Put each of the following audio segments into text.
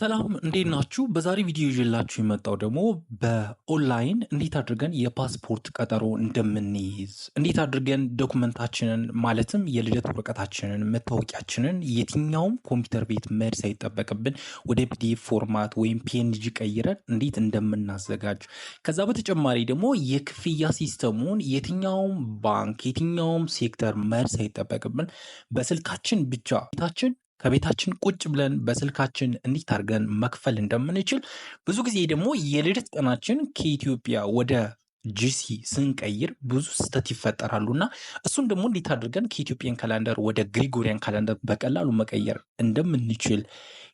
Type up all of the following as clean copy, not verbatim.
ሰላም እንዴት ናችሁ? በዛሬ ቪዲዮ ይዤላችሁ የመጣው ደግሞ በኦንላይን እንዴት አድርገን የፓስፖርት ቀጠሮ እንደምንይዝ፣ እንዴት አድርገን ዶክመንታችንን ማለትም የልደት ወረቀታችንን፣ መታወቂያችንን የትኛውም ኮምፒውተር ቤት መሄድ ሳይጠበቅብን ወደ ፒዲኤፍ ፎርማት ወይም ፒኤንጂ ቀይረን እንዴት እንደምናዘጋጅ፣ ከዛ በተጨማሪ ደግሞ የክፍያ ሲስተሙን የትኛውም ባንክ የትኛውም ሴክተር መሄድ ሳይጠበቅብን በስልካችን ብቻ ቤታችን ከቤታችን ቁጭ ብለን በስልካችን እንዴት አድርገን መክፈል እንደምንችል፣ ብዙ ጊዜ ደግሞ የልደት ቀናችን ከኢትዮጵያ ወደ ጂሲ ስንቀይር ብዙ ስህተት ይፈጠራሉና እሱን ደግሞ እንዴት አድርገን ከኢትዮጵያን ካላንደር ወደ ግሪጎሪያን ካላንደር በቀላሉ መቀየር እንደምንችል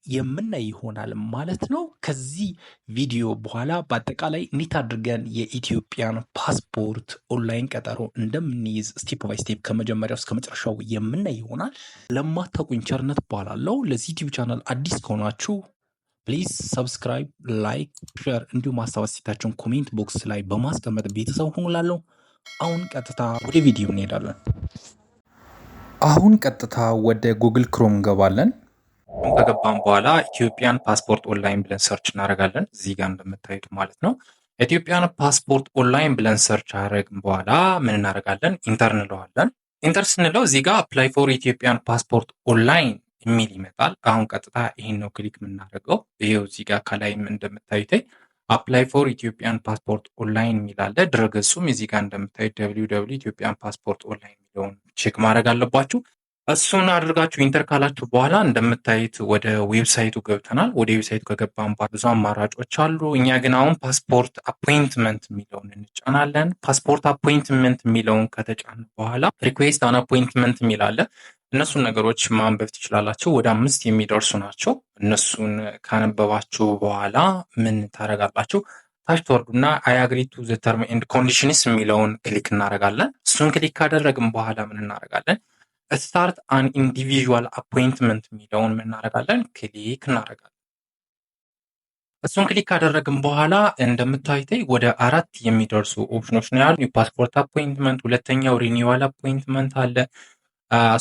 የምናይ ይሆናል ማለት ነው። ከዚህ ቪዲዮ በኋላ በአጠቃላይ እንዴት አድርገን የኢትዮጵያን ፓስፖርት ኦንላይን ቀጠሮ እንደምንይዝ ስቴፕ ባይ ስቴፕ ከመጀመሪያው እስከ መጨረሻው የምናይ ይሆናል። ለማታውቁኝ ቸርነት እባላለሁ። ለዚህ ዩቲዩብ ቻናል አዲስ ከሆናችሁ ፕሊዝ ሰብስክራይብ፣ ላይክ፣ ሼር እንዲሁም ሀሳብ አስተያየታችሁን ኮሜንት ቦክስ ላይ በማስቀመጥ ቤተሰብ ሁኑ እላለሁ። አሁን ቀጥታ ወደ ቪዲዮ እንሄዳለን። አሁን ቀጥታ ወደ ጉግል ክሮም እንገባለን። ከገባን በኋላ ኢትዮጵያን ፓስፖርት ኦንላይን ብለን ሰርች እናደርጋለን። እዚህ ጋር እንደምታዩት ማለት ነው። ኢትዮጵያን ፓስፖርት ኦንላይን ብለን ሰርች አደረግን በኋላ ምን እናደርጋለን? ኢንተር እንለዋለን። ኢንተር ስንለው እዚህ ጋር አፕላይ ፎር ኢትዮጵያን ፓስፖርት ኦንላይን የሚል ይመጣል። አሁን ቀጥታ ይህን ነው ክሊክ የምናደርገው። ይሄው እዚህ ጋር ከላይም እንደምታዩት አፕላይ ፎር ኢትዮጵያን ፓስፖርት ኦንላይን የሚል አለ። ድረገጹም እዚህ ጋር እንደምታዩት www ኢትዮጵያን ፓስፖርት ኦንላይን የሚለውን ቼክ ማድረግ አለባችሁ። እሱን አድርጋችሁ ኢንተር ካላችሁ በኋላ እንደምታዩት ወደ ዌብሳይቱ ገብተናል። ወደ ዌብሳይቱ ከገባን በኋላ ብዙ አማራጮች አሉ። እኛ ግን አሁን ፓስፖርት አፖይንትመንት የሚለውን እንጫናለን። ፓስፖርት አፖይንትመንት የሚለውን ከተጫን በኋላ ሪኩዌስት አን አፖይንትመንት የሚል አለ። እነሱን ነገሮች ማንበብ ትችላላችሁ። ወደ 5 የሚደርሱ ናቸው። እነሱን ካነበባችሁ በኋላ ምን ታደርጋላችሁ? ታች ተወርዱና አይ አግሪ ቱ ዘ ተርም ኤንድ ኮንዲሽንስ የሚለውን ክሊክ እናደርጋለን። እሱን ክሊክ ካደረግን በኋላ ምን እናደርጋለን? ስታርት አን ኢንዲቪዥዋል አፖይንትመንት የሚለውን ምን እናደርጋለን? ክሊክ እናደርጋለን። እሱን ክሊክ ካደረግን በኋላ እንደምታዩት ወደ 4 የሚደርሱ ኦፕሽኖች ነው ያሉ። ፓስፖርት አፖይንትመንት፣ ሁለተኛው ሪኒዋል አፖይንትመንት አለ።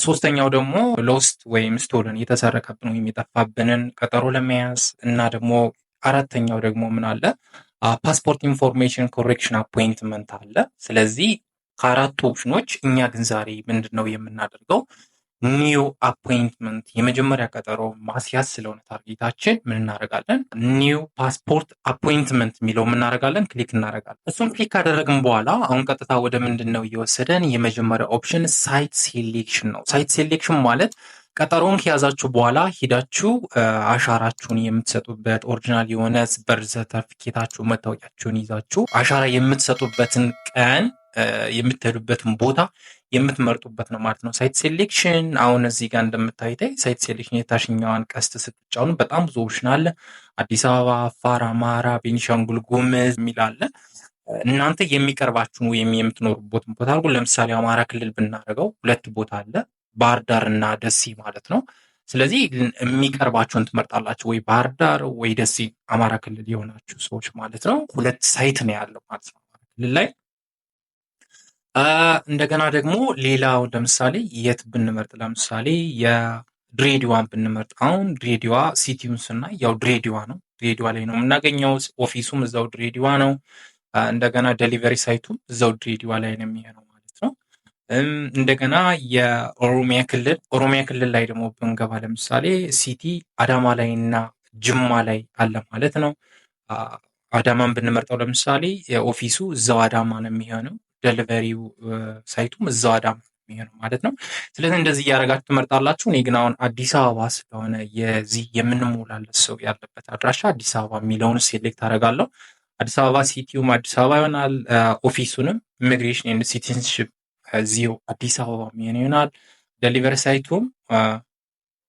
ሶስተኛው ደግሞ ሎስት ወይም ስቶለን የተሰረቀብን ወይም የጠፋብንን ቀጠሮ ለመያዝ እና ደግሞ አራተኛው ደግሞ ምን አለ? ፓስፖርት ኢንፎርሜሽን ኮሬክሽን አፖይንትመንት አለ። ስለዚህ ከአራቱ ኦፕሽኖች እኛ ግን ዛሬ ምንድን ነው የምናደርገው? ኒው አፖይንትመንት የመጀመሪያ ቀጠሮ ማስያዝ ስለሆነ ታርጌታችን ምን እናደርጋለን? ኒው ፓስፖርት አፖይንትመንት የሚለው እናደርጋለን፣ ክሊክ እናደርጋለን። እሱን ክሊክ ካደረግን በኋላ አሁን ቀጥታ ወደ ምንድን ነው እየወሰደን? የመጀመሪያ ኦፕሽን ሳይት ሴሌክሽን ነው። ሳይት ሴሌክሽን ማለት ቀጠሮውን ከያዛችሁ በኋላ ሂዳችሁ አሻራችሁን የምትሰጡበት ኦሪጂናል የሆነ በርዝ ሰርቲፊኬታችሁ መታወቂያችሁን ይዛችሁ አሻራ የምትሰጡበትን ቀን የምትሄዱበትን ቦታ የምትመርጡበት ነው ማለት ነው። ሳይት ሴሌክሽን አሁን እዚህ ጋር እንደምታዩት ሳይት ሴሌክሽን የታችኛዋን ቀስት ስትጫኑ በጣም ብዙ ኦፕሽን አለ። አዲስ አበባ፣ አፋር፣ አማራ፣ ቤኒሻንጉል ጉሙዝ የሚል አለ። እናንተ የሚቀርባችሁን ወይም የምትኖሩበትን ቦታ አድርጉ። ለምሳሌ አማራ ክልል ብናደርገው 2 ቦታ አለ፣ ባህር ዳር እና ደሴ ማለት ነው። ስለዚህ የሚቀርባችሁን ትመርጣላችሁ፣ ወይ ባህር ዳር ወይ ደሴ፣ አማራ ክልል የሆናችሁ ሰዎች ማለት ነው። 2 ሳይት ነው ያለው ማለት ነው አማራ ክልል ላይ። እንደገና ደግሞ ሌላው ለምሳሌ የት ብንመርጥ፣ ለምሳሌ የድሬዳዋን ብንመርጥ፣ አሁን ድሬዳዋ ሲቲውን ስናይ ያው ድሬዳዋ ነው። ድሬዳዋ ላይ ነው የምናገኘው። ኦፊሱም እዛው ድሬዳዋ ነው። እንደገና ዴሊቨሪ ሳይቱም እዛው ድሬዳዋ ላይ ነው የሚሆነው ማለት ነው። እንደገና ኦሮሚያ ክልል ላይ ደግሞ ብንገባ ለምሳሌ ሲቲ አዳማ ላይ እና ጅማ ላይ አለ ማለት ነው። አዳማን ብንመርጠው ለምሳሌ ኦፊሱ እዛው አዳማ ነው የሚሆነው። ዴሊቨሪው ሳይቱም እዛው አዳማ የሚሆነው ማለት ነው። ስለዚህ እንደዚህ እያደረጋችሁ ትመርጣላችሁ። እኔ ግን አሁን አዲስ አበባ ስለሆነ የዚህ የምንሞላለት ሰው ያለበት አድራሻ አዲስ አበባ የሚለውን ሴሌክት አደርጋለሁ። አዲስ አበባ ሲቲውም አዲስ አበባ ይሆናል። ኦፊሱንም ኢሚግሬሽን ኤንድ ሲቲዝንሺፕ እዚሁ አዲስ አበባ የሚሆን ይሆናል። ዴሊቨሪ ሳይቱም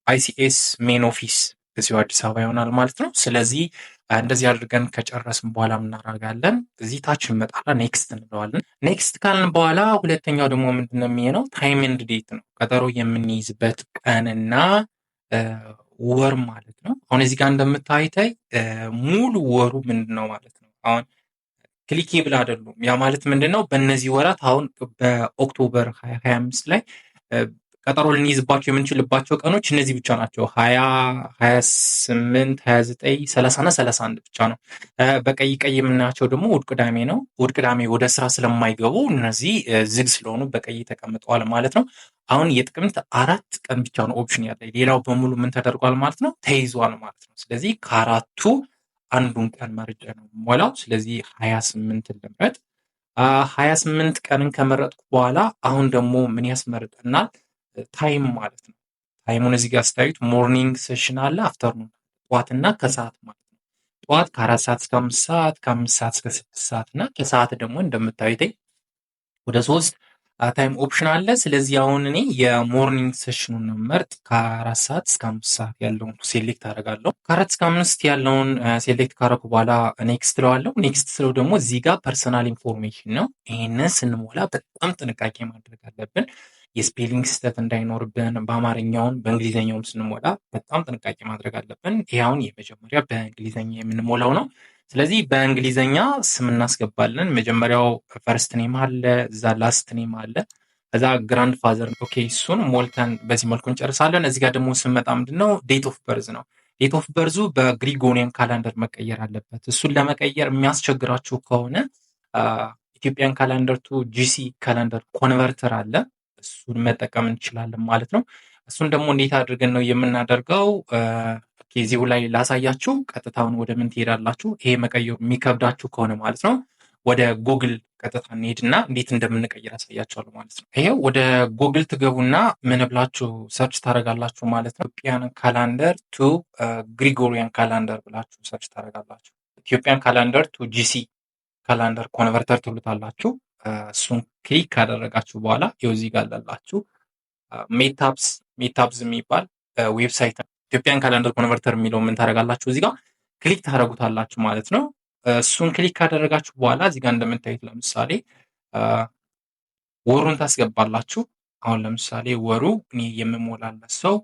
አይሲኤስ ሜን ኦፊስ እዚሁ አዲስ አበባ ይሆናል ማለት ነው። ስለዚህ እንደዚህ አድርገን ከጨረስን በኋላ እናደርጋለን። እዚህ ታች እንመጣለን፣ ኔክስት እንለዋለን። ኔክስት ካልን በኋላ ሁለተኛው ደግሞ ምንድን ነው የሚሆነው? ታይም ኤንድ ዴት ነው። ቀጠሮ የምንይዝበት ቀንና ወር ማለት ነው። አሁን እዚህ ጋር እንደምታይታይ ሙሉ ወሩ ምንድን ነው ማለት ነው። አሁን ክሊኬብል አይደሉም። ያ ማለት ምንድን ነው? በእነዚህ ወራት አሁን በኦክቶበር 2025 ላይ ቀጠሮ ልንይዝባቸው የምንችልባቸው ቀኖች እነዚህ ብቻ ናቸው። 20፣ 28፣ 29፣ 30 እና 31 ብቻ ነው። በቀይ ቀይ የምናያቸው ደግሞ እሑድ ቅዳሜ ነው። እሑድ ቅዳሜ ወደ ስራ ስለማይገቡ እነዚህ ዝግ ስለሆኑ በቀይ ተቀምጠዋል ማለት ነው። አሁን የጥቅምት 4 ቀን ብቻ ነው ኦፕሽን ያለ። ሌላው በሙሉ ምን ተደርጓል ማለት ነው? ተይዟል ማለት ነው። ስለዚህ ከአራቱ አንዱን ቀን መርጬ ነው የምሞላው። ስለዚህ 28ን ልምረጥ። 28 ቀንን ከመረጥኩ በኋላ አሁን ደግሞ ምን ያስመርጠናል? ታይም ማለት ነው። ታይሙን እዚህ ጋር ስታዩት ሞርኒንግ ሴሽን አለ፣ አፍተርኑን ጠዋትና ከሰዓት ማለት ነው። ጠዋት ከ4 ሰዓት እስከ 5 ሰዓት፣ ከ5 ሰዓት እስከ 6 ሰዓት እና ከሰዓት ደግሞ እንደምታዩት ወደ 3 ታይም ኦፕሽን አለ። ስለዚህ አሁን እኔ የሞርኒንግ ሴሽኑን ነው መርጥ። ከ4 ሰዓት እስከ 5 ሰዓት ያለውን ሴሌክት አደርጋለሁ። ከ4 እስከ 5 ያለውን ሴሌክት ካረኩ በኋላ ኔክስት ትለዋለሁ። ኔክስት ስለው ደግሞ እዚህ ጋር ፐርሰናል ኢንፎርሜሽን ነው። ይህንን ስንሞላ በጣም ጥንቃቄ ማድረግ አለብን። የስፔሊንግ ስህተት እንዳይኖርብን በአማርኛውን በእንግሊዝኛውም ስንሞላ በጣም ጥንቃቄ ማድረግ አለብን። ይህ አሁን የመጀመሪያ በእንግሊዝኛ የምንሞላው ነው። ስለዚህ በእንግሊዝኛ ስም እናስገባለን። መጀመሪያው ፈርስት ኔም አለ፣ እዛ ላስት ኔም አለ፣ እዛ ግራንድ ፋዘር። ኦኬ እሱን ሞልተን በዚህ መልኩ እንጨርሳለን። እዚህ ጋር ደግሞ ስንመጣ ምንድነው ዴት ኦፍ በርዝ ነው። ዴት ኦፍ በርዙ በግሪጎሪያን ካላንደር መቀየር አለበት። እሱን ለመቀየር የሚያስቸግራችሁ ከሆነ ኢትዮጵያን ካላንደር ቱ ጂሲ ካላንደር ኮንቨርተር አለ፣ እሱን መጠቀም እንችላለን ማለት ነው። እሱን ደግሞ እንዴት አድርገን ነው የምናደርገው? ኬዚው ላይ ላሳያችሁ። ቀጥታውን ወደ ምን ትሄዳላችሁ? ይሄ መቀየሩ የሚከብዳችሁ ከሆነ ማለት ነው ወደ ጉግል ቀጥታ እንሄድና እንዴት እንደምንቀይር ያሳያችኋለሁ ማለት ነው። ይሄው ወደ ጉግል ትገቡና ምን ብላችሁ ሰርች ታደርጋላችሁ ማለት ነው። ኢትዮጵያን ካላንደር ቱ ግሪጎሪያን ካላንደር ብላችሁ ሰርች ታደርጋላችሁ። ኢትዮጵያን ካላንደር ቱ ጂሲ ካላንደር ኮንቨርተር ትብሉታላችሁ። እሱን ክሊክ ካደረጋችሁ በኋላ ይኸው እዚህ ጋር አላላችሁ ሜታፕስ የሚባል ዌብሳይት ነው። ኢትዮጵያን ካላንደር ኮንቨርተር የሚለው ምን ታደርጋላችሁ? እዚህ ጋር ክሊክ ታደርጉታላችሁ ማለት ነው። እሱን ክሊክ ካደረጋችሁ በኋላ እዚህ ጋር እንደምታዩት ለምሳሌ ወሩን ታስገባላችሁ። አሁን ለምሳሌ ወሩ እኔ የምሞላለት ሰው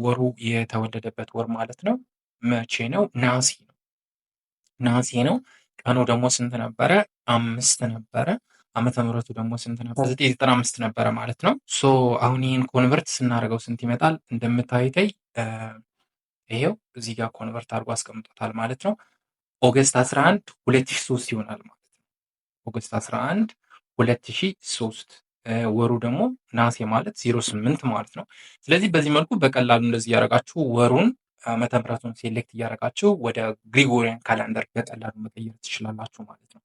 ወሩ የተወለደበት ወር ማለት ነው መቼ ነው? ነሐሴ ነው። ቀኑ ደግሞ ስንት ነበረ? 5 ነበረ። ዓመተ ምህረቱ ደግሞ ስንት ነበር? 1995 ነበረ ማለት ነው። ሶ አሁን ይህን ኮንቨርት ስናደርገው ስንት ይመጣል? እንደምታዩተይ ይሄው እዚህ ጋር ኮንቨርት አድርጎ አስቀምጦታል ማለት ነው። ኦገስት 11 2003 ይሆናል ማለት ነው። ኦገስት 11 2003 ወሩ ደግሞ ነሐሴ ማለት 08 ማለት ነው። ስለዚህ በዚህ መልኩ በቀላሉ እንደዚህ እያደረጋችሁ ወሩን ዓመተ ምህረቱን ሴሌክት እያደረጋችሁ ወደ ግሪጎሪያን ካላንደር በቀላሉ መቀየር ትችላላችሁ ማለት ነው።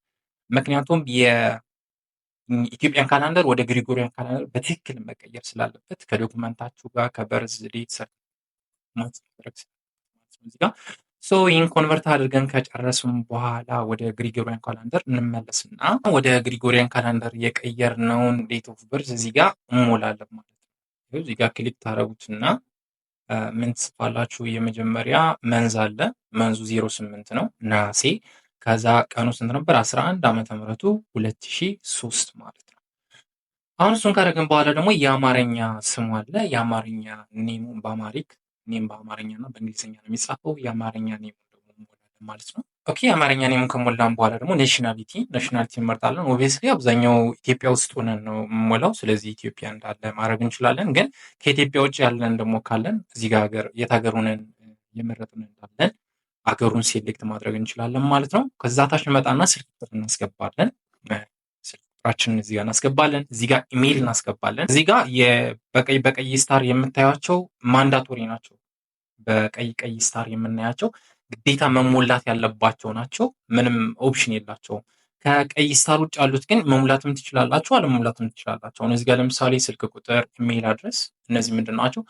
ምክንያቱም የኢትዮጵያን ካላንደር ወደ ግሪጎሪያን ካላንደር በትክክል መቀየር ስላለበት ከዶክመንታችሁ ጋር ከበርዝ ዴት ማድረግ እዚህ ጋር ይህን ኮንቨርት አድርገን ከጨረስም በኋላ ወደ ግሪጎሪያን ካላንደር እንመለስና ወደ ግሪጎሪያን ካላንደር የቀየርነውን ዴት ኦፍ በርዝ እዚህ ጋር እንሞላለን ማለት ነው። እዚህ ጋር ክሊክ ታደረጉትና ምን ትጽፋላችሁ? የመጀመሪያ መንዝ አለ። መንዙ 08 ነው ነሐሴ። ከዛ ቀኑ ስንት ነበር? 11 ዓመተ ምህረቱ 2003 ማለት ነው። አሁን እሱን ካደረግን በኋላ ደግሞ የአማርኛ ስሙ አለ። የአማርኛ ኔሙ በአማርኛ እና በእንግሊዝኛ ነው የሚጻፈው። የአማርኛ ኔሙ ደግሞ እንሞላለን ማለት ነው። ኦኬ የአማርኛ ኔሙን ከሞላን በኋላ ደግሞ ናሽናሊቲ እንመርጣለን። ኦብቪየስሊ አብዛኛው ኢትዮጵያ ውስጥ ሆነን ነው የምሞላው። ስለዚህ ኢትዮጵያ እንዳለ ማድረግ እንችላለን። ግን ከኢትዮጵያ ውጭ ያለን ደግሞ ካለን እዚህ ጋር የት ሀገር ሆነን የመረጥን እንዳለን አገሩን ሴሌክት ማድረግ እንችላለን ማለት ነው። ከዛ ታች እንመጣና ስልክ ቁጥር እናስገባለን። ስልክ ቁጥራችንን እዚህ ጋር እናስገባለን። እዚህ ጋር ኢሜይል እናስገባለን። እዚህ ጋር በቀይ ስታር የምታዩቸው ማንዳቶሪ ናቸው። በቀይ ስታር የምናያቸው ግዴታ መሞላት ያለባቸው ናቸው። ምንም ኦፕሽን የላቸውም። ከቀይ ስታር ውጭ ያሉት ግን መሙላትም ትችላላችሁ፣ አለመሙላትም ትችላላችሁ። አሁን እዚህ ጋር ለምሳሌ ስልክ ቁጥር፣ ኢሜይል አድረስ እነዚህ ምንድን ናቸው?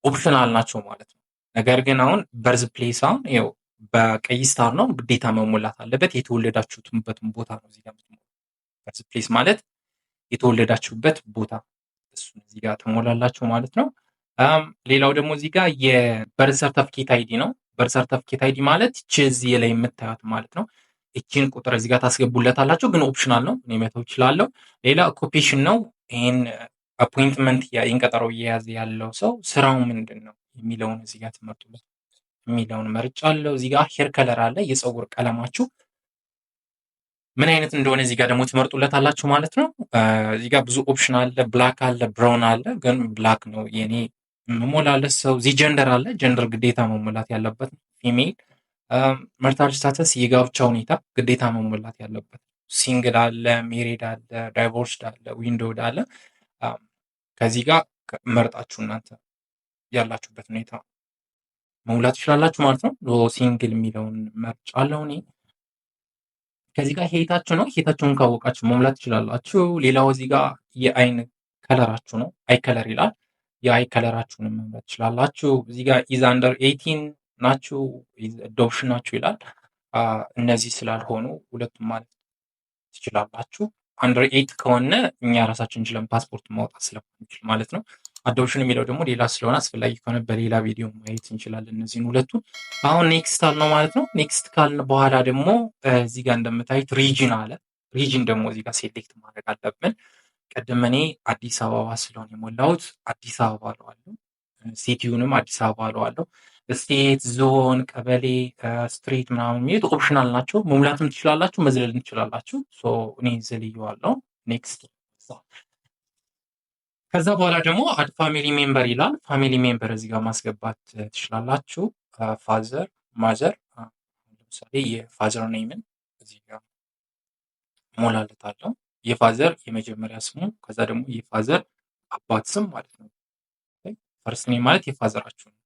ኦፕሽናል ናቸው ማለት ነው። ነገር ግን አሁን በርዝ ፕሌስ አሁን ይኸው በቀይ ስታር ነው፣ ግዴታ መሞላት አለበት። የተወለዳችሁበትን ቦታ ነው እዚህ ጋር የምትሞሉት። በርዝ ፕሌስ ማለት የተወለዳችሁበት ቦታ፣ እሱን እዚህ ጋር ትሞላላችሁ ማለት ነው። ሌላው ደግሞ እዚህ ጋር የበርዝ ሰርተፍኬት አይዲ ነው። በርዝ ሰርተፍኬት አይዲ ማለት እቺ እዚህ ላይ የምታዩት ማለት ነው። እቺን ቁጥር እዚህ ጋር ታስገቡለታላችሁ፣ ግን ኦፕሽናል ነው። እኔ መተው እችላለሁ። ሌላ ኦኩፔሽን ነው። ይሄን አፖይንትመንት ይህን ቀጠሮ እየያዘ ያለው ሰው ስራው ምንድን ነው የሚለውን እዚህ ጋር ትመርጡለት። የሚለውን መርጫለሁ። እዚህ ጋር ሄር ከለር አለ። የፀጉር ቀለማችሁ ምን አይነት እንደሆነ እዚህ ጋር ደግሞ ትመርጡለታላችሁ ማለት ነው። እዚህ ጋር ብዙ ኦፕሽን አለ። ብላክ አለ፣ ብራውን አለ። ግን ብላክ ነው የኔ መሞላለት። ሰው እዚህ ጀንደር አለ። ጀንደር ግዴታ መሞላት ያለበት ነው። ፊሜል። መርታል ስታተስ የጋብቻ ሁኔታ ግዴታ መሞላት ያለበት። ሲንግል አለ፣ ሜሪድ አለ፣ ዳይቮርስድ አለ፣ ዊንዶውድ አለ። ከዚህ ጋር መርጣችሁ እናንተ ያላችሁበት ሁኔታ መሙላት ትችላላችሁ ማለት ነው። ሲንግል የሚለውን መርጫለሁ እኔ። ከዚህ ጋር ሄታችሁ ነው። ሄታችሁን ካወቃችሁ መሙላት ትችላላችሁ። ሌላው እዚህ ጋር የአይን ከለራችሁ ነው። አይ ከለር ይላል። የአይ ከለራችሁንም መምረጥ ትችላላችሁ። እዚህ ጋር ኢዝ አንደር 18 ናችሁ፣ አዶፕሽን ናችሁ ይላል። እነዚህ ስላልሆኑ ሁለቱም ማለት ትችላላችሁ። አንደር 8 ከሆነ እኛ ራሳችን ችለን ፓስፖርት ማውጣት ስለምንችል ማለት ነው። አዶፕሽን የሚለው ደግሞ ሌላ ስለሆነ አስፈላጊ ከሆነ በሌላ ቪዲዮ ማየት እንችላለን እነዚህን ሁለቱ። አሁን ኔክስት አልነው ማለት ነው። ኔክስት ካልን በኋላ ደግሞ እዚህ ጋር እንደምታዩት ሪጅን አለ። ሪጅን ደግሞ እዚህ ጋር ሴሌክት ማድረግ አለብን። ቀደም እኔ አዲስ አበባ ስለሆነ የሞላሁት አዲስ አበባ እለዋለሁ። ሲቲውንም አዲስ አበባ እለዋለሁ። ስቴት፣ ዞን፣ ቀበሌ፣ ስትሪት ምናምን የሚሉት ኦፕሽናል ናቸው። መሙላትም ትችላላችሁ፣ መዝለልም ትችላላችሁ። እኔ ዘልየዋለሁ። ኔክስት። ከዛ በኋላ ደግሞ አድ ፋሚሊ ሜምበር ይላል። ፋሚሊ ሜምበር እዚህ ጋር ማስገባት ትችላላችሁ። ፋዘር፣ ማዘር። ለምሳሌ የፋዘር ኔምን እዚህ ጋር ሞላለታለሁ። የፋዘር የመጀመሪያ ስሙ፣ ከዛ ደግሞ የፋዘር አባት ስም ማለት ነው። ፈርስት ኔም ማለት የፋዘራችሁ ነው።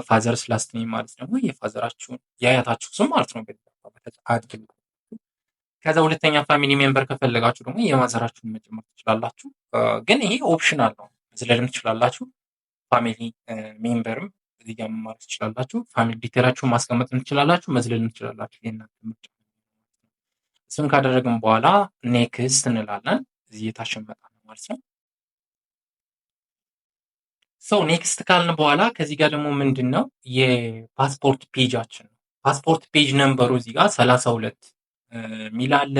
ፋዘርስ ላስት ኔም ማለት ደግሞ የፋዘራችሁን የአያታችሁ ስም ማለት ነው። አድርጉ። ከዛ ሁለተኛ ፋሚሊ ሜምበር ከፈለጋችሁ ደግሞ የማዘራችሁን መጨመር ትችላላችሁ። ግን ይሄ ኦፕሽናል ነው። መዝለልም ትችላላችሁ። ፋሚሊ ሜምበርም እዚህ ጋር መማር ትችላላችሁ። ፋሚሊ ዲቴላችሁን ማስቀመጥም ትችላላችሁ፣ መዝለልም ትችላላችሁ። የእናንተ ምርጫ። እሱን ካደረግን በኋላ ኔክስት እንላለን። እዚህ የታሸመጣ ነው ማለት ነው። ሰው ኔክስት ካልን በኋላ ከዚህ ጋር ደግሞ ምንድን ነው የፓስፖርት ፔጃችን ነው። ፓስፖርት ፔጅ ነምበሩ እዚህ ጋር 32 ሚል አለ።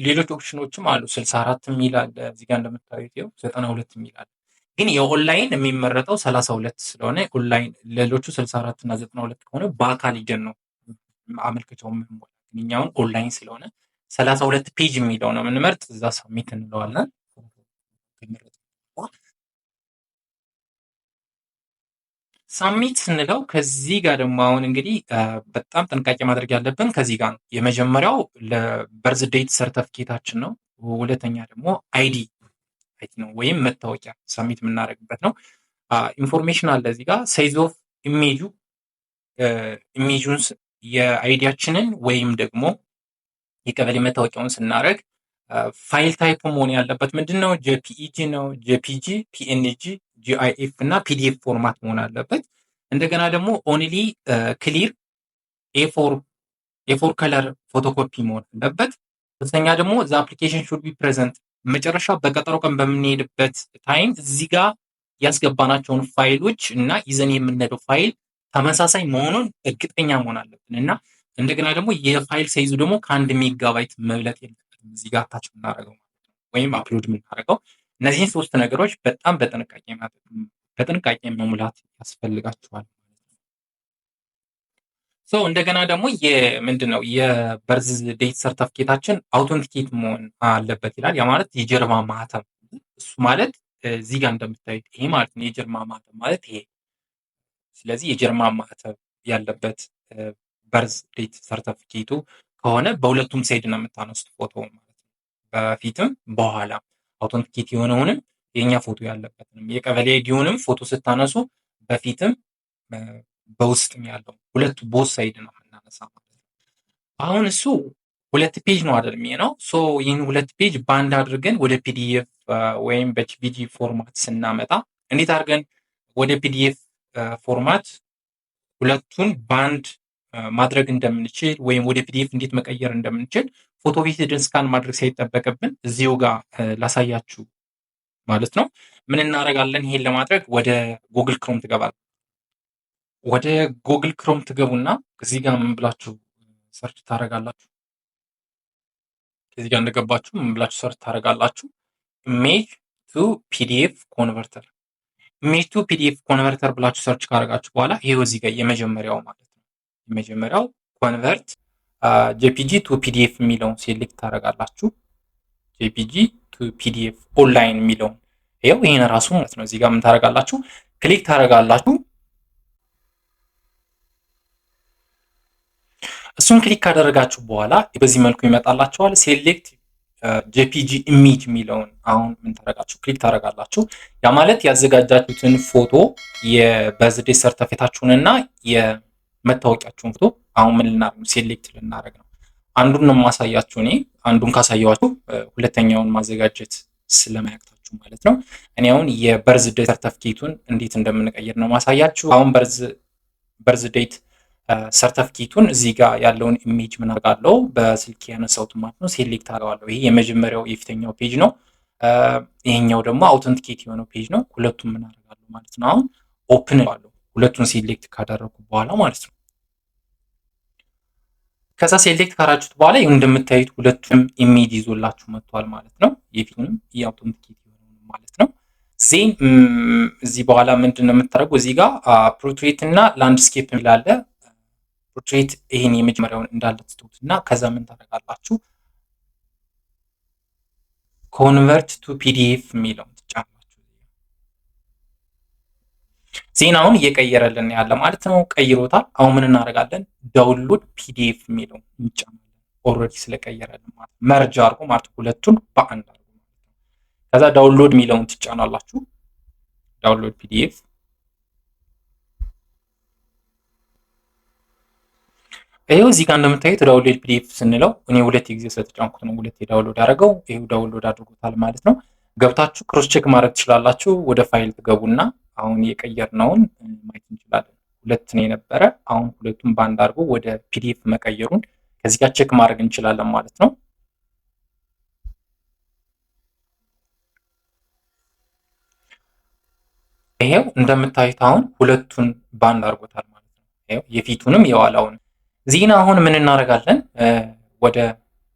ሌሎች ኦፕሽኖችም አሉ። 64 ሚል አለ። እዚህ ጋር እንደምታዩት ይኸው 92 ሚል አለ። ግን የኦንላይን የሚመረጠው 32 ስለሆነ ኦንላይን፣ ሌሎቹ 64 እና 92 ከሆነ በአካል ሂደን ነው አመልክቻው የምንሞላ። እኛውን ኦንላይን ስለሆነ 32 ፔጅ የሚለው ነው የምንመርጥ። እዛ ሳሚት እንለዋለን። ሳሚት ስንለው ከዚህ ጋር ደግሞ አሁን እንግዲህ በጣም ጥንቃቄ ማድረግ ያለብን ከዚህ ጋር ነው። የመጀመሪያው ለበርዝ ዴት ሰርተፊኬታችን ነው። ሁለተኛ ደግሞ አይዲ ነው ወይም መታወቂያ ሳሚት የምናደርግበት ነው። ኢንፎርሜሽን አለ እዚህ ጋር ሳይዝ ኦፍ ኢሜጁን የአይዲያችንን ወይም ደግሞ የቀበሌ መታወቂያውን ስናደርግ ፋይል ታይፕ መሆን ያለበት ምንድን ነው? ጄፒኢጂ ነው። ጄፒጂ፣ ፒኤንጂ፣ ጂአይኤፍ እና ፒዲኤፍ ፎርማት መሆን አለበት። እንደገና ደግሞ ኦንሊ ክሊር ኤፎር ከለር ፎቶኮፒ መሆን አለበት። ሶስተኛ ደግሞ ዘ አፕሊኬሽን ሹድ ቢ ፕሬዘንት። መጨረሻ በቀጠሮ ቀን በምንሄድበት ታይም እዚህ ጋር ያስገባናቸውን ፋይሎች እና ይዘን የምንሄደው ፋይል ተመሳሳይ መሆኑን እርግጠኛ መሆን አለብን እና እንደገና ደግሞ የፋይል ሳይዙ ደግሞ ከ1 ሜጋባይት መብለጥ የለበትም። እዚህ ጋር ታች የምናደርገው ወይም አፕሎድ የምናደርገው እነዚህን 3 ነገሮች በጣም በጥንቃቄ መሙላት ያስፈልጋቸዋል። እንደገና ደግሞ ምንድን ነው የበርዝ ዴት ሰርተፍኬታችን አውቶንቲኬት መሆን አለበት ይላል። ያ ማለት የጀርባ ማህተም፣ እሱ ማለት እዚህ ጋር እንደምታዩት ይሄ ማለት ነው። የጀርባ ማህተም ማለት ይሄ። ስለዚህ የጀርባ ማህተም ያለበት በርዝ ዴት ሰርተፊኬቱ ከሆነ በሁለቱም ሳይድ ነው የምታነሱት ፎቶ ማለት ነው። በፊትም በኋላ አውቶንቲኬት የሆነውንም የኛ ፎቶ ያለበትንም የቀበሌ አይዲውንም ፎቶ ስታነሱ በፊትም በውስጥም ያለው ሁለቱ ቦት ሳይድ ነው የምናነሳ ማለት ነው። አሁን እሱ 2 ፔጅ ነው አይደል የሚሆነው። ይህን 2 ፔጅ ባንድ አድርገን ወደ ፒዲኤፍ ወይም በፒጂ ፎርማት ስናመጣ እንዴት አድርገን ወደ ፒዲኤፍ ፎርማት ሁለቱን ባንድ ማድረግ እንደምንችል ወይም ወደ ፒዲኤፍ እንዴት መቀየር እንደምንችል ፎቶ ቤት ሄደን ስካን ማድረግ ሳይጠበቅብን እዚሁ ጋር ላሳያችሁ ማለት ነው። ምን እናደርጋለን? ይሄን ለማድረግ ወደ ጉግል ክሮም ትገባላችሁ። ወደ ጉግል ክሮም ትገቡና እዚህ ጋር ምን ብላችሁ ሰርች ታደርጋላችሁ? እዚህ ጋር እንደገባችሁ ምን ብላችሁ ሰርች ታደርጋላችሁ? ኢሜጅ ቱ ፒዲኤፍ ኮንቨርተር። ኢሜጅ ቱ ፒዲኤፍ ኮንቨርተር ብላችሁ ሰርች ካደረጋችሁ በኋላ ይሄው እዚህ ጋር የመጀመሪያው ማለት ነው። የመጀመሪያው ኮንቨርት ጄፒጂ ቱ ፒዲኤፍ የሚለውን ሴሌክት ታደርጋላችሁ። ጄፒጂ ቱ ፒዲኤፍ ኦንላይን የሚለውን ይኸው ይሄን ራሱ ማለት ነው። እዚህ ጋር ምን ታደርጋላችሁ? ክሊክ ታደርጋላችሁ። እሱን ክሊክ ካደረጋችሁ በኋላ በዚህ መልኩ ይመጣላችኋል። ሴሌክት ጄፒጂ ኢሜጅ የሚለውን አሁን ምን ታደርጋችሁ? ክሊክ ታደርጋላችሁ። ያ ማለት ያዘጋጃችሁትን ፎቶ የበርዝዴ ሰርተፊኬታችሁንና የመታወቂያችሁን ፎቶ አሁን ምን ልናደርግ ነው? ሴሌክት ልናደርግ ነው። አንዱን ነው የማሳያችሁ እኔ። አንዱን ካሳየኋችሁ ሁለተኛውን ማዘጋጀት ስለማያቅታችሁ ማለት ነው። እኔ አሁን የበርዝዴ ሰርተፊኬቱን እንዴት እንደምንቀይር ነው ማሳያችሁ። አሁን በርዝዴት ሰርተፊኬቱን እዚህ ጋር ያለውን ኢሜጅ ምን አደርጋለሁ? በስልክ ያነሳሁት ማለት ነው። ሴሌክት አደርጋለሁ። ይሄ የመጀመሪያው የፊተኛው ፔጅ ነው። ይሄኛው ደግሞ አውተንቲኬት የሆነው ፔጅ ነው። ሁለቱም ምን አደርጋለሁ ማለት ነው። አሁን ኦፕን አለው ሁለቱን ሴሌክት ካደረኩ በኋላ ማለት ነው። ከዛ ሴሌክት ካራችሁት በኋላ ይሁን እንደምታዩት ሁለቱም ኢሜጅ ይዞላችሁ መጥቷል ማለት ነው። የፊቱንም የአውተንቲኬት የሆነው ማለት ነው። ዜን እዚህ በኋላ ምንድን ነው የምታደርጉ? እዚህ ጋር ፖርትሬት እና ላንድስኬፕ ይላል። ፖርትሬት ይሄን የመጀመሪያውን እንዳለ ትቱት እና ከዛ ምን ታደርጋላችሁ? ኮንቨርት ቱ ፒዲኤፍ የሚለውን ትጫናላችሁ። ዜናውን እየቀየረልን ያለ ማለት ነው። ቀይሮታል። አሁን ምን እናደርጋለን? ዳውንሎድ ፒዲኤፍ የሚለውን እንጫናለን። ኦልሬዲ ስለቀየረልን ማለት መርጅ አድርጎ ማለት ሁለቱን በአንድ አድርጎ ከዛ ዳውንሎድ የሚለውን ትጫናላችሁ። ዳውንሎድ ፒዲኤፍ ይሄው እዚህ ጋር እንደምታዩት ዳውንሎድ ፒዲኤፍ ስንለው እኔ ሁለት ጊዜ ስለተጫንኩት ነው ሁለት ዳውንሎድ ያደረገው። ይሄው ዳውንሎድ አድርጎታል ማለት ነው። ገብታችሁ ክሮስ ቼክ ማድረግ ትችላላችሁ። ወደ ፋይል ትገቡና አሁን የቀየርነውን ማየት እንችላለን። ሁለት ነው የነበረ፣ አሁን ሁለቱም በአንድ አድርጎ ወደ ፒዲኤፍ መቀየሩን ከዚህ ጋር ቼክ ማድረግ እንችላለን ማለት ነው። ይሄው እንደምታዩት አሁን ሁለቱን በአንድ አድርጎታል ማለት ነው። ይሄው የፊቱንም የኋላውን ዜና አሁን ምን እናደርጋለን? ወደ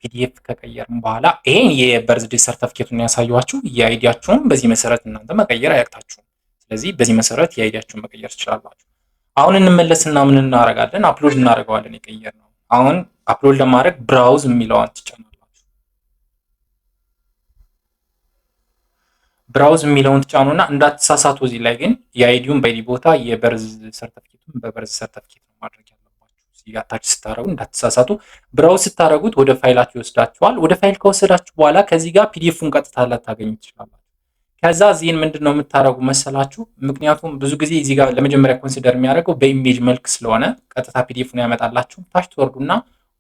ፒዲኤፍ ከቀየርን በኋላ ይሄን የበርዝዴ ሰርተፊኬቱን ያሳያችሁ። የአይዲያችሁን በዚህ መሰረት እናንተ መቀየር አያቅታችሁም። ስለዚህ በዚህ መሰረት የአይዲያችሁን መቀየር ትችላላችሁ። አሁን እንመለስና ምን እናደርጋለን? አፕሎድ እናደርገዋለን የቀየርነው። አሁን አፕሎድ ለማድረግ ብራውዝ የሚለውን ትጫናላችሁ። ብራውዝ የሚለውን ትጫኑና እንዳትሳሳቱ። እዚህ ላይ ግን የአይዲውን በአይዲ ቦታ የበርዝ ሰርተፊኬቱን በበርዝ ሰርተፊኬት ነው ማድረግ ታች ስታረጉ እንዳትሳሳቱ። ብራውዝ ስታረጉት ወደ ፋይላችሁ ይወስዳችኋል። ወደ ፋይል ከወሰዳችሁ በኋላ ከዚህ ጋር ፒዲኤፉን ቀጥታ ላታገኙ ትችላላችሁ። ከዛ ዚህን ምንድነው የምታረጉ መሰላችሁ? ምክንያቱም ብዙ ጊዜ እዚህ ጋር ለመጀመሪያ ኮንሲደር የሚያደርገው በኢሜጅ መልክ ስለሆነ ቀጥታ ፒዲኤፉን ያመጣላችሁ። ታች ትወርዱና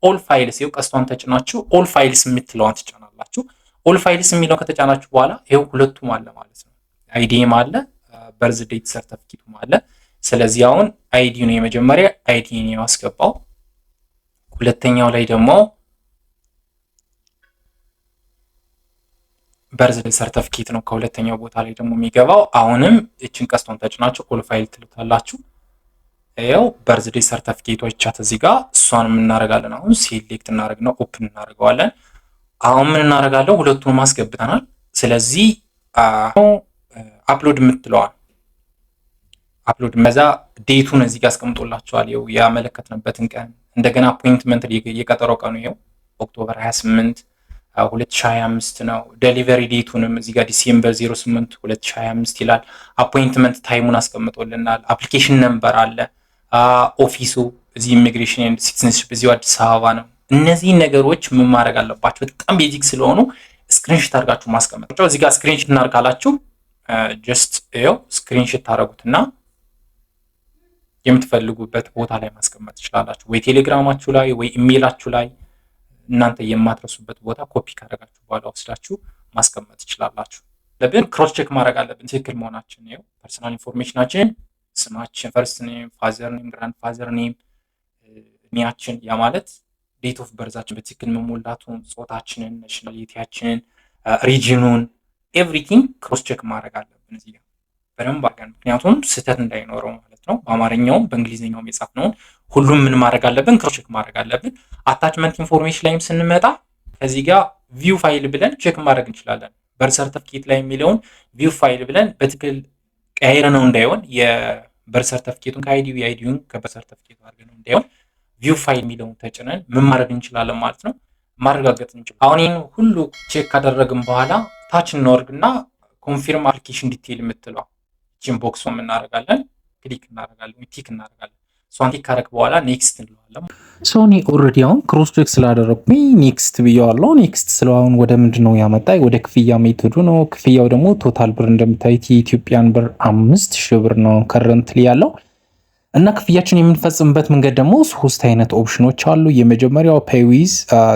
ኦል ፋይልስ ይኸው ቀስቷን ተጭናችሁ ኦል ፋይልስ የምትለዋን ትጫናላችሁ። ኦል ፋይልስ የሚለውን ከተጫናችሁ በኋላ ይኸው ሁለቱም አለ ማለት ነው። አይዲም አለ፣ በርዝ ዴት ሰርተፊኬቱም አለ። ስለዚህ አሁን አይዲ ነው የመጀመሪያ አይዲ ነው ያስገባው። ሁለተኛው ላይ ደግሞ በርዝዴ ሰርተፊኬት ነው ከሁለተኛው ቦታ ላይ ደግሞ የሚገባው። አሁንም እችን ቀስቷን ተጭናችሁ ኦል ፋይል ትሉታላችሁ። ያው በርዝዴ ሰርተፊኬቶች ቻት እዚህ ጋር እሷን ምን እናደርጋለን? አሁን ሴሌክት እናደርግና ኦፕን እናደርገዋለን። አሁን ምን እናደርጋለን? ሁለቱንም አስገብተናል። ስለዚህ አፕሎድ የምትለዋል አፕሎድ መዛ ዴቱን እዚህ ጋር አስቀምጦላችኋል። ይኸው ያመለከትንበትን ቀን እንደገና አፖይንትመንት የቀጠሮ ቀኑ ይኸው ኦክቶበር 28 2025 ነው። ዴሊቨሪ ዴቱንም እዚህ ጋር ዲሴምበር 08 2025 ይላል። አፖይንትመንት ታይሙን አስቀምጦልናል። አፕሊኬሽን ነምበር አለ። ኦፊሱ እዚህ ኢሚግሬሽን ኤንድ ሲቲዝንሺፕ እዚሁ አዲስ አበባ ነው። እነዚህ ነገሮች ምን ማድረግ አለባችሁ? በጣም ቤዚክ ስለሆኑ ስክሪንሾት አድርጋችሁ ማስቀመጥ ነው። እዚህ ጋር ስክሪንሾት እናርጋላችሁ። ጀስት ይኸው ስክሪንሾት ታረጉትና የምትፈልጉበት ቦታ ላይ ማስቀመጥ ትችላላችሁ። ወይ ቴሌግራማችሁ ላይ ወይ ኢሜይላችሁ ላይ እናንተ የማትረሱበት ቦታ ኮፒ ካደረጋችሁ በኋላ ወስዳችሁ ማስቀመጥ ትችላላችሁ። ለብን ክሮስ ቼክ ማድረግ አለብን ትክክል መሆናችን። ነው ፐርሰናል ኢንፎርሜሽናችን፣ ስማችን፣ ፈርስት ኔም፣ ፋዘር ኔም፣ ግራንድ ፋዘር ኔም፣ እድሜያችን ያ ማለት ዴት ኦፍ በርዛችን በትክክል መሞላቱን፣ ጾታችንን፣ ናሽናሊቲያችንን፣ ሪጂኑን ኤቭሪቲንግ ክሮስ ቼክ ማድረግ አለብን እዚህ ጋር በደንብ አድርገን፣ ምክንያቱም ስህተት እንዳይኖረው ማለት ነው። በአማርኛውም በእንግሊዝኛውም የጻፍነውን ሁሉም ምን ማድረግ አለብን? ክሮስ ቼክ ማድረግ አለብን። አታችመንት ኢንፎርሜሽን ላይም ስንመጣ ከዚህ ጋር ቪው ፋይል ብለን ቼክ ማድረግ እንችላለን። በርዝ ሰርተፊኬት ላይ የሚለውን ቪው ፋይል ብለን በትክክል ቀይረ ነው እንዳይሆን የበርዝ ሰርተፊኬቱን ከአይዲው የአይዲውን ከበርዝ ሰርተፊኬቱ አድርገን ነው እንዳይሆን ቪው ፋይል የሚለውን ተጭነን ምን ማድረግ እንችላለን ማለት ነው፣ ማረጋገጥ እንችላለን። አሁን ይህን ሁሉ ቼክ ካደረግን በኋላ ታች እንወርድና ኮንፊርም አፕሊኬሽን ዲቴይል የምትለው ቺን ቦክስ እናደርጋለን፣ ክሊክ እናደርጋለን፣ ቲክ እናደርጋለን። እሷን ቲክ ካደረግ በኋላ ኔክስት እንለዋለን። እኔ ኦልሬዲ አሁን ክሮስ ቼክ ስላደረግኩኝ ኔክስት ብየዋለሁ። ኔክስት ስለው አሁን ወደ ምንድን ነው ያመጣኝ? ወደ ክፍያ ሜቶዱ ነው። ክፍያው ደግሞ ቶታል ብር እንደምታዩት የኢትዮጵያን ብር 5000 ብር ነው ከረንትሊ ያለው እና ክፍያችን የምንፈጽምበት መንገድ ደግሞ 3 አይነት ኦፕሽኖች አሉ። የመጀመሪያው ፔይዊዝ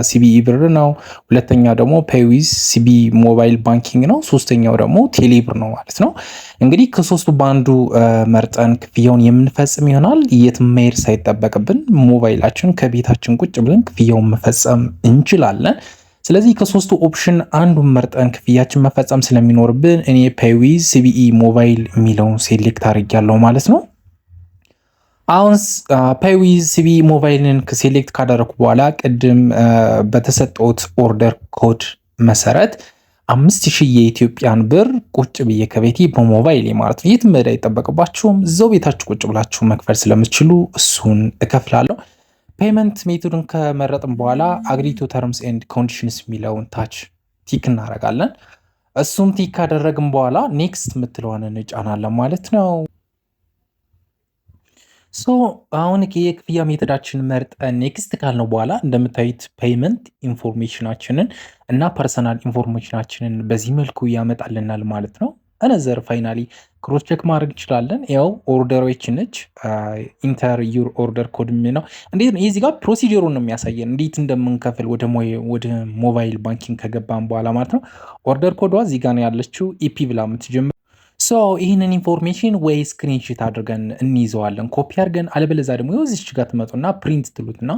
ሲቢኢ ብር ነው። ሁለተኛው ደግሞ ፔይዊዝ ሲቢኢ ሞባይል ባንኪንግ ነው። ሶስተኛው ደግሞ ቴሌ ብር ነው ማለት ነው። እንግዲህ ከሶስቱ በአንዱ መርጠን ክፍያውን የምንፈጽም ይሆናል። የትም መሄድ ሳይጠበቅብን ሞባይላችን ከቤታችን ቁጭ ብለን ክፍያውን መፈጸም እንችላለን። ስለዚህ ከሶስቱ ኦፕሽን አንዱን መርጠን ክፍያችን መፈጸም ስለሚኖርብን እኔ ፔይዊዝ ሲቢኢ ሞባይል የሚለውን ሴሌክት አድርጌያለሁ ማለት ነው። አሁን ፔይዊዝ ሲቢኢ ሞባይልን ሴሌክት ካደረኩ በኋላ ቅድም በተሰጠውት ኦርደር ኮድ መሰረት 5000 የኢትዮጵያን ብር ቁጭ ብዬ ከቤቴ በሞባይል ማለት ነው፣ የትም መሄድ አይጠበቅባችሁም፣ እዛው ቤታችሁ ቁጭ ብላችሁ መክፈል ስለምትችሉ እሱን እከፍላለሁ። ፔመንት ሜቶድን ከመረጥን በኋላ አግሪ ቱ ተርምስ ኤንድ ኮንዲሽንስ የሚለውን ታች ቲክ እናደርጋለን። እሱም ቲክ ካደረግን በኋላ ኔክስት የምትለዋን እንጫናለን ማለት ነው። አሁን የክፍያ ሜቶዳችን መርጠን ኔክስት ካልነው በኋላ እንደምታዩት ፔይመንት ኢንፎርሜሽናችንን እና ፐርሰናል ኢንፎርሜሽናችንን በዚህ መልኩ ያመጣልናል ማለት ነው። እነዘር ፋይናሊ ክሮስ ቼክ ማድረግ እንችላለን። ያው ኦርደሮች ነች ኢንተር ዩር ኦርደር ኮድ ነው። እንዴት ነው እዚህ ጋር ፕሮሲጀሩን ነው የሚያሳየን እንዴት እንደምንከፍል ወደ ሞባይል ባንኪንግ ከገባን በኋላ ማለት ነው። ኦርደር ኮዷ እዚህ ጋር ነው ያለችው ኢፒ ብላ የምትጀምር። ይህንን ኢንፎርሜሽን ወይ ስክሪንሽት አድርገን እንይዘዋለን ኮፒ አድርገን፣ አለበለዛ ደግሞ እዚች ጋር ትመጡና ፕሪንት ትሉትና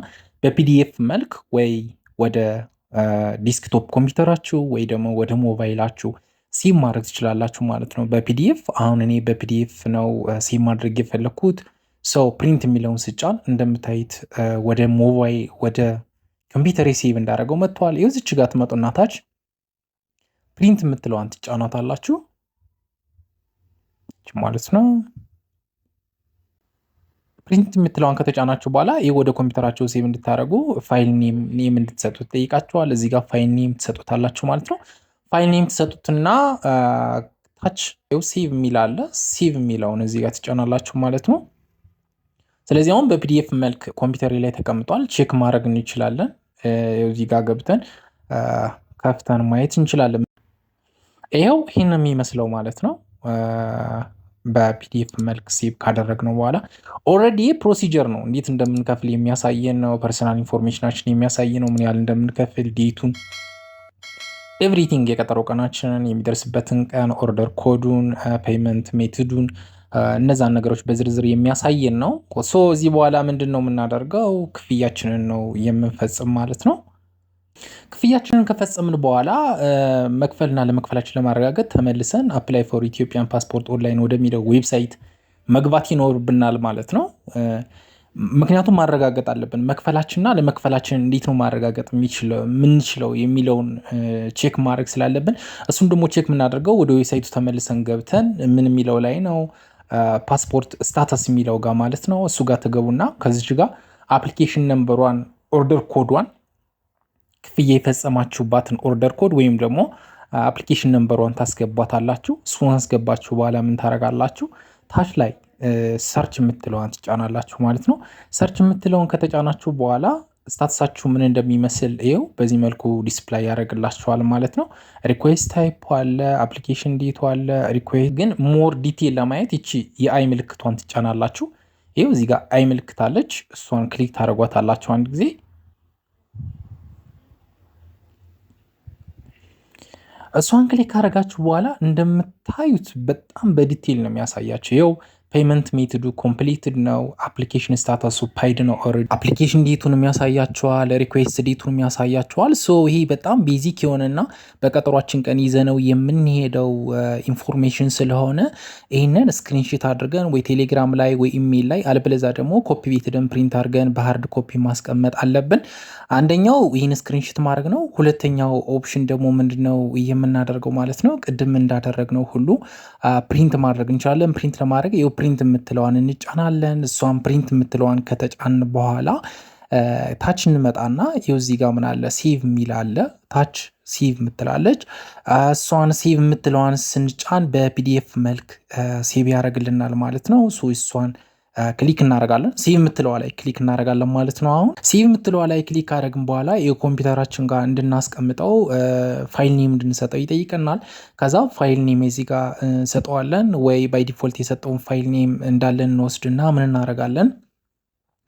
በፒዲኤፍ መልክ ወይ ወደ ዲስክቶፕ ኮምፒውተራችሁ ወይ ደግሞ ወደ ሞባይላችሁ ሴቭ ማድረግ ትችላላችሁ ማለት ነው በፒዲኤፍ። አሁን እኔ በፒዲኤፍ ነው ሴቭ ማድረግ የፈለግኩት። ፕሪንት የሚለውን ስጫን እንደምታዩት ወደ ሞባይል ወደ ኮምፒውተር ሴቭ እንዳደረገው መጥቷል። እዚች ጋር ትመጡና ታች ፕሪንት የምትለዋን ትጫናታላችሁ ማለት ነው። ፕሪንት የምትለዋን ከተጫናችሁ በኋላ ይህ ወደ ኮምፒውተራችሁ ሴቭ እንድታደርጉ ፋይል ኔም እንድትሰጡት ጠይቃችኋል። እዚህ ጋር ፋይል ኔም ትሰጡታላችሁ ማለት ነው። ፋይል ኔም ትሰጡትና ታች ሴቭ የሚል አለ። ሴቭ የሚለውን እዚህ ጋር ትጫናላችሁ ማለት ነው። ስለዚህ አሁን በፒዲኤፍ መልክ ኮምፒውተር ላይ ተቀምጧል። ቼክ ማድረግ እንችላለን። እዚህ ጋር ገብተን ከፍተን ማየት እንችላለን። ይኸው ይህን የሚመስለው ማለት ነው። በፒዲኤፍ መልክ ሴቭ ካደረግነው በኋላ ኦልሬዲ ፕሮሲጀር ነው፣ እንዴት እንደምንከፍል የሚያሳየን ነው። ፐርሰናል ኢንፎርሜሽናችን የሚያሳይ ነው፣ ምን ያህል እንደምንከፍል፣ ዴቱን፣ ኤቭሪቲንግ፣ የቀጠሮ ቀናችንን፣ የሚደርስበትን ቀን፣ ኦርደር ኮዱን፣ ፔይመንት ሜቶዱን፣ እነዛን ነገሮች በዝርዝር የሚያሳየን ነው። እዚህ በኋላ ምንድን ነው የምናደርገው? ክፍያችንን ነው የምንፈጽም ማለት ነው። ክፍያችንን ከፈጸምን በኋላ መክፈልና ለመክፈላችን ለማረጋገጥ ተመልሰን አፕላይ ፎር ኢትዮጵያን ፓስፖርት ኦንላይን ወደሚለው ዌብሳይት መግባት ይኖርብናል ማለት ነው። ምክንያቱም ማረጋገጥ አለብን መክፈላችንና ለመክፈላችን እንዴት ነው ማረጋገጥ የምንችለው የሚለውን ቼክ ማድረግ ስላለብን እሱን ደግሞ ቼክ የምናደርገው ወደ ዌብሳይቱ ተመልሰን ገብተን ምን የሚለው ላይ ነው ፓስፖርት ስታተስ የሚለው ጋር ማለት ነው። እሱ ጋር ተገቡና ከዚች ጋር አፕሊኬሽን ነምበሯን ኦርደር ኮዷን ክፍያ የፈጸማችሁባትን ኦርደር ኮድ ወይም ደግሞ አፕሊኬሽን ነምበሯን ታስገባታላችሁ። እሱን አስገባችሁ በኋላ ምን ታደርጋላችሁ? ታች ላይ ሰርች የምትለዋን ትጫናላችሁ ማለት ነው። ሰርች የምትለውን ከተጫናችሁ በኋላ ስታትሳችሁ ምን እንደሚመስል ይኸው በዚህ መልኩ ዲስፕላይ ያደርግላችኋል ማለት ነው። ሪኩዌስት ታይፕ አለ፣ አፕሊኬሽን ዴቱ አለ። ሪኩዌስት ግን ሞር ዲቴል ለማየት ይቺ የአይ ምልክቷን ትጫናላችሁ። ይኸው እዚህ ጋር አይ ምልክት አለች። እሷን ክሊክ ታደርጓታላችሁ አንድ ጊዜ። እሷን ክሊክ ካደረጋችሁ በኋላ እንደምታዩት በጣም በዲቴል ነው የሚያሳያችሁ። ይኸው ፔይመንት ሜቶዱ ኮምፕሊትድ ነው። አፕሊኬሽን ስታተሱ ፓይድ ነው። ኦልሬዲ አፕሊኬሽን ዴቱንም ያሳያችኋል። ሪኩዌስት ዴቱንም ያሳያችኋል። ይሄ በጣም ቤዚክ የሆነና በቀጠሯችን ቀን ይዘነው የምንሄደው ኢንፎርሜሽን ስለሆነ ይህንን ስክሪንሺት አድርገን ወይ ቴሌግራም ላይ ወይ ኢሜይል ላይ አለበለዚያ ደግሞ ኮፒ ቤትደን ፕሪንት አድርገን በሃርድ ኮፒ ማስቀመጥ አለብን። አንደኛው ይህን ስክሪንሺት ማድረግ ነው። ሁለተኛው ኦፕሽን ደግሞ ምንድነው የምናደርገው ማለት ነው። ቅድም እንዳደረግነው ሁሉ ፕሪንት ማድረግ እንችላለን። ፕሪንት ለማድረግ ፕሪንት የምትለዋን እንጫናለን። እሷን ፕሪንት የምትለዋን ከተጫን በኋላ ታች እንመጣና ይኸው እዚህ ጋር ምን አለ ሴቭ የሚል አለ። ታች ሴቭ የምትላለች እሷን ሴቭ የምትለዋን ስንጫን በፒዲኤፍ መልክ ሴቭ ያደርግልናል ማለት ነው። እሷን ክሊክ እናደርጋለን። ሴቭ የምትለዋ ላይ ክሊክ እናደርጋለን ማለት ነው። አሁን ሴቭ የምትለዋ ላይ ክሊክ ካደረግን በኋላ የኮምፒውተራችን ጋር እንድናስቀምጠው ፋይል ኔም እንድንሰጠው ይጠይቀናል። ከዛ ፋይል ኔም እዚህ ጋር እንሰጠዋለን ወይ ባይ ዲፎልት የሰጠውን ፋይል ኔም እንዳለን እንወስድና ምን እናደርጋለን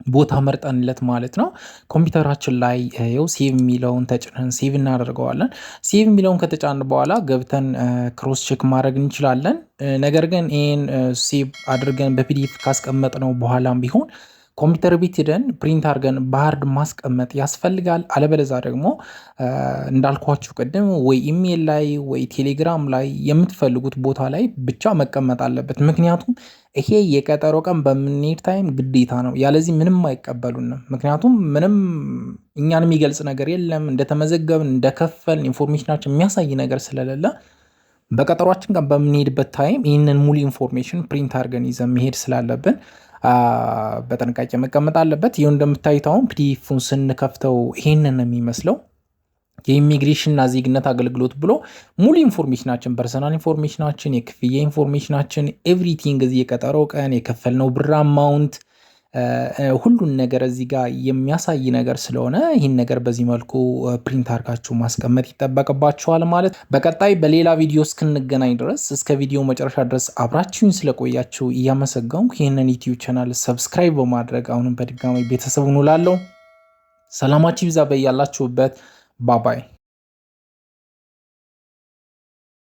ቦታ መርጠንለት ማለት ነው ኮምፒውተራችን ላይ ይኸው ሴቭ የሚለውን ተጭነን ሴቭ እናደርገዋለን። ሴቭ የሚለውን ከተጫን በኋላ ገብተን ክሮስ ቼክ ማድረግ እንችላለን። ነገር ግን ይህን ሴቭ አድርገን በፒዲኤፍ ካስቀመጥነው በኋላም ቢሆን ኮምፒውተር ቤት ሄደን ፕሪንት አድርገን በሃርድ ማስቀመጥ ያስፈልጋል። አለበለዛ ደግሞ እንዳልኳችሁ ቅድም ወይ ኢሜል ላይ ወይ ቴሌግራም ላይ የምትፈልጉት ቦታ ላይ ብቻ መቀመጥ አለበት። ምክንያቱም ይሄ የቀጠሮ ቀን በምንሄድ ታይም ግዴታ ነው። ያለዚህ ምንም አይቀበሉንም። ምክንያቱም ምንም እኛን የሚገልጽ ነገር የለም። እንደተመዘገብን እንደከፈልን ኢንፎርሜሽናችን የሚያሳይ ነገር ስለሌለ በቀጠሯችን ቀን በምንሄድበት ታይም ይህንን ሙሉ ኢንፎርሜሽን ፕሪንት አድርገን ይዘን መሄድ ስላለብን በጥንቃቄ መቀመጥ አለበት። ይኸው እንደምታዩት አሁን ፒዲኤፉን ስንከፍተው ይሄንን ነው የሚመስለው። የኢሚግሬሽንና ዜግነት አገልግሎት ብሎ ሙሉ ኢንፎርሜሽናችን፣ ፐርሰናል ኢንፎርሜሽናችን፣ የክፍያ ኢንፎርሜሽናችን፣ ኤቭሪቲንግ እዚህ የቀጠሮ ቀን፣ የከፈልነው ብር አማውንት፣ ሁሉን ነገር እዚህ ጋር የሚያሳይ ነገር ስለሆነ ይህን ነገር በዚህ መልኩ ፕሪንት አድርጋችሁ ማስቀመጥ ይጠበቅባችኋል ማለት። በቀጣይ በሌላ ቪዲዮ እስክንገናኝ ድረስ እስከ ቪዲዮ መጨረሻ ድረስ አብራችሁን ስለቆያችሁ እያመሰገንኩ ይህንን ዩቲዩብ ቻናል ሰብስክራይብ በማድረግ አሁንም በድጋሚ ቤተሰብ ሁኑ እላለሁ። ሰላማችሁ ይብዛ በያላችሁበት። ባባይ